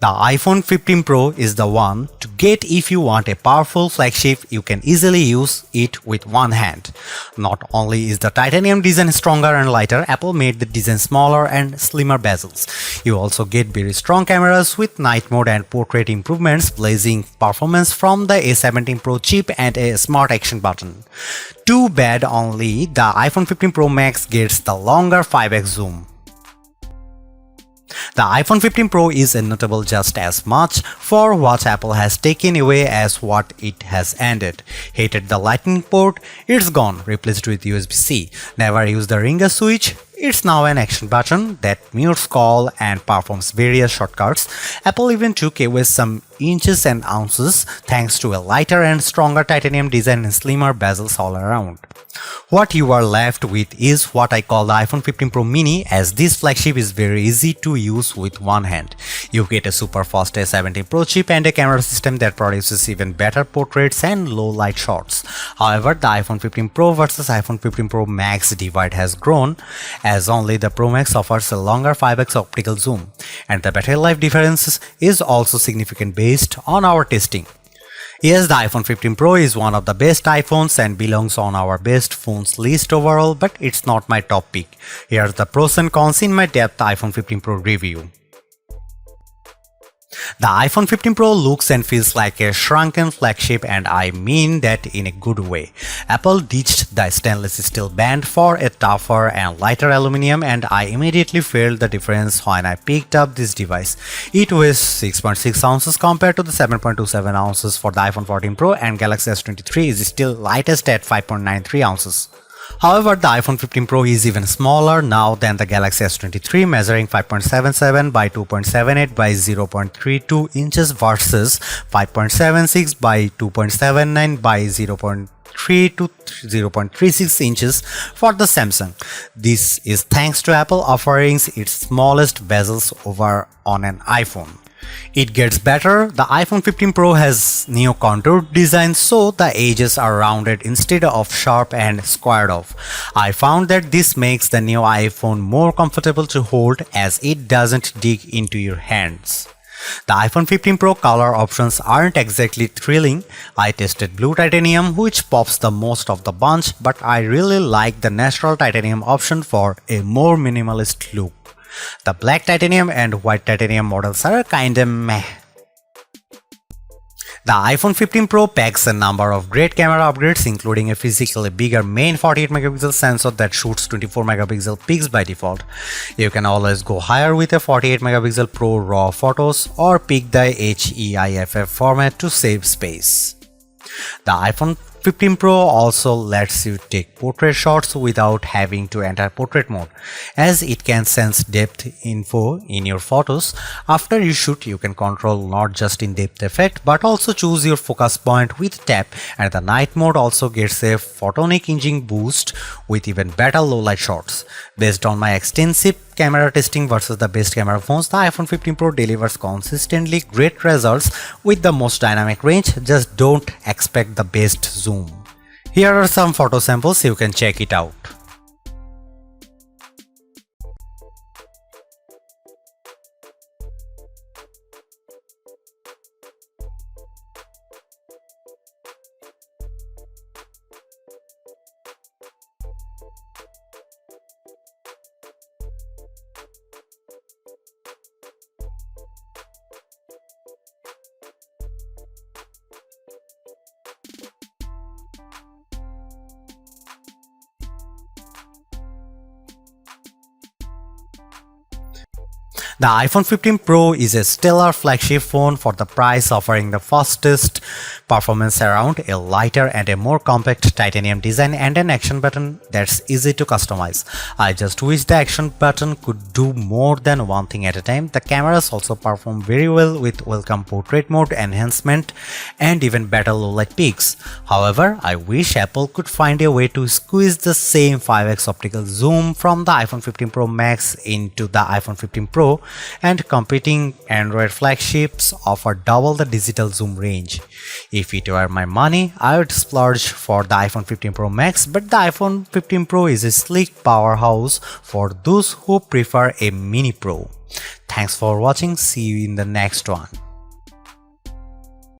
The iPhone 15 Pro is the one to get if you want a powerful flagship. You can easily use it with one hand. Not only is the titanium design stronger and lighter, Apple made the design smaller and slimmer bezels. You also get very strong cameras with night mode and portrait improvements, blazing performance from the A17 Pro chip and a smart action button. Too bad only the iPhone 15 Pro Max gets the longer 5x zoom. The iPhone 15 Pro is notable just as much for what Apple has taken away as what it has ended. Hated the lightning port? It's gone, replaced with USB-C. Never used the ringer switch? It's now an action button that mutes call and performs various shortcuts. Apple even took away some inches and ounces thanks to a lighter and stronger titanium design and slimmer bezels all around. What you are left with is what I call the iPhone 15 Pro Mini, as this flagship is very easy to use with one hand. You get a super fast A17 Pro chip and a camera system that produces even better portraits and low light shots. However, the iPhone 15 Pro versus iPhone 15 Pro Max divide has grown, as only the Pro Max offers a longer 5x optical zoom, and the battery life difference is also significant based on our testing. Yes, the iPhone 15 Pro is one of the best iPhones and belongs on our best phones list overall, but it's not my top pick. Here's the pros and cons in my depth iPhone 15 Pro review. The iPhone 15 Pro looks and feels like a shrunken flagship, and I mean that in a good way. Apple ditched the stainless steel band for a tougher and lighter aluminum, and I immediately felt the difference when I picked up this device. It weighs 6.6 ounces compared to the 7.27 ounces for the iPhone 14 Pro, and Galaxy S23 is still lightest at 5.93 ounces. However, the iPhone 15 Pro is even smaller now than the Galaxy S23, measuring 5.77 by 2.78 by 0.32 inches versus 5.76 by 2.79 by 0.3 to 0.36 inches for the Samsung. This is thanks to Apple offering its smallest bezels over on an iPhone. It gets better. The iPhone 15 Pro has neo-contoured design, so the edges are rounded instead of sharp and squared off. I found that this makes the new iPhone more comfortable to hold, as it doesn't dig into your hands. The iPhone 15 Pro color options aren't exactly thrilling. I tested blue titanium, which pops the most of the bunch, but I really like the natural titanium option for a more minimalist look. The black titanium and white titanium models are kinda meh. The iPhone 15 Pro packs a number of great camera upgrades, including a physically bigger main 48 megapixel sensor that shoots 24 megapixel pics by default. You can always go higher with a 48 megapixel Pro RAW photos, or pick the HEIFF format to save space. The iPhone 15 Pro also lets you take portrait shots without having to enter portrait mode, as it can sense depth info in your photos. After you shoot, you can control not just in-depth effect but also choose your focus point with tap, and the night mode also gets a photonic imaging boost with even better low light shots. Based on my extensive camera testing versus the best camera phones, the iPhone 15 Pro delivers consistently great results with the most dynamic range. Just don't expect the best zoom. Here are some photo samples, you can check it out. The iPhone 15 Pro is a stellar flagship phone for the price, offering the fastest performance around, a lighter and a more compact titanium design, and an action button that's easy to customize. I just wish the action button could do more than one thing at a time. The cameras also perform very well with welcome portrait mode enhancement and even better low light peaks. However, I wish Apple could find a way to squeeze the same 5x optical zoom from the iPhone 15 Pro Max into the iPhone 15 Pro. and competing Android flagships offer double the digital zoom range. If it were my money, I would splurge for the iPhone 15 Pro Max, but the iPhone 15 Pro is a sleek powerhouse for those who prefer a mini Pro. Thanks for watching. See you in the next one.